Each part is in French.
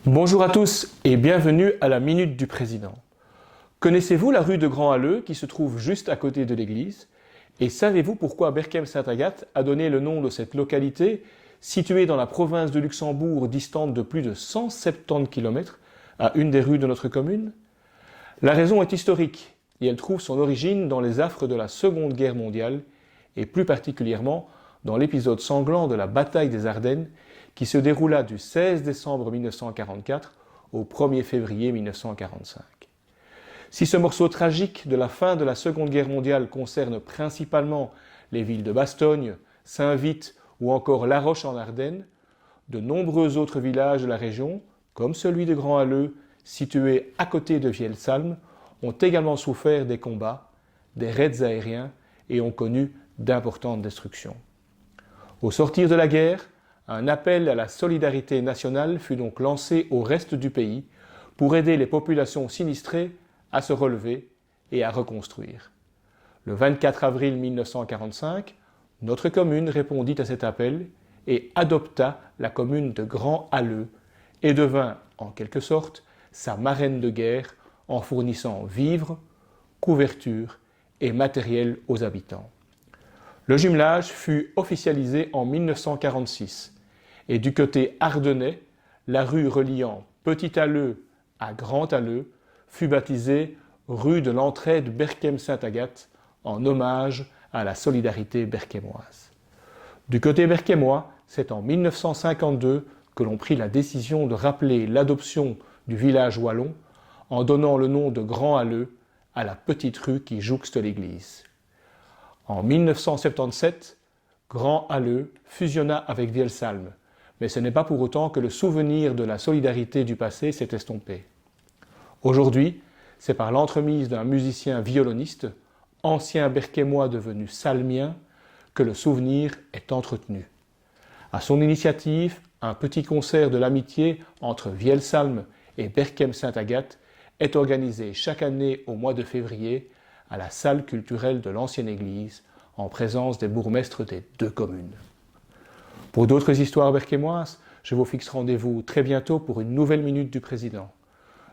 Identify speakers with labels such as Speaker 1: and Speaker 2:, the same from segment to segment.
Speaker 1: Bonjour à tous et bienvenue à la Minute du Président. Connaissez-vous la rue de Grand-Halleux qui se trouve juste à côté de l'église? Et savez-vous pourquoi Berchem-Saint-Agathe a donné le nom de cette localité située dans la province de Luxembourg distante de plus de 170 km à une des rues de notre commune? La raison est historique et elle trouve son origine dans les affres de la Seconde Guerre mondiale et plus particulièrement dans l'épisode sanglant de la bataille des Ardennes qui se déroula du 16 décembre 1944 au 1er février 1945. Si ce morceau tragique de la fin de la Seconde Guerre mondiale concerne principalement les villes de Bastogne, Saint-Vith ou encore La Roche en Ardennes, de nombreux autres villages de la région, comme celui de Grand-Halleux, situé à côté de Vielsalm, ont également souffert des combats, des raids aériens et ont connu d'importantes destructions. Au sortir de la guerre, un appel à la solidarité nationale fut donc lancé au reste du pays pour aider les populations sinistrées à se relever et à reconstruire. Le 24 avril 1945, notre commune répondit à cet appel et adopta la commune de Grand-Halleux et devint, en quelque sorte, sa marraine de guerre en fournissant vivres, couverture et matériel aux habitants. Le jumelage fut officialisé en 1946 et du côté ardennais, la rue reliant Petit-Halleux à Grand-Halleux fut baptisée rue de l'Entraide Berchem-Saint-Agathe en hommage à la solidarité berchémoise. Du côté berchémois, c'est en 1952 que l'on prit la décision de rappeler l'adoption du village wallon en donnant le nom de Grand-Halleux à la petite rue qui jouxte l'église. En 1977, Grand-Halleux fusionna avec Vielsalm, mais ce n'est pas pour autant que le souvenir de la solidarité du passé s'est estompé. Aujourd'hui, c'est par l'entremise d'un musicien violoniste, ancien berchémois devenu salmien, que le souvenir est entretenu. À son initiative, un petit concert de l'amitié entre Vielsalm et Berchem-Saint-Agathe est organisé chaque année au mois de février à la salle culturelle de l'ancienne église, en présence des bourgmestres des deux communes. Pour d'autres histoires berchémoises, je vous fixe rendez-vous très bientôt pour une nouvelle Minute du Président.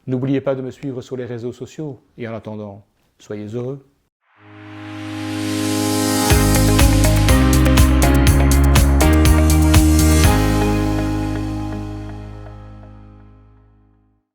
Speaker 1: N'oubliez pas de me suivre sur les réseaux sociaux et en attendant, soyez heureux.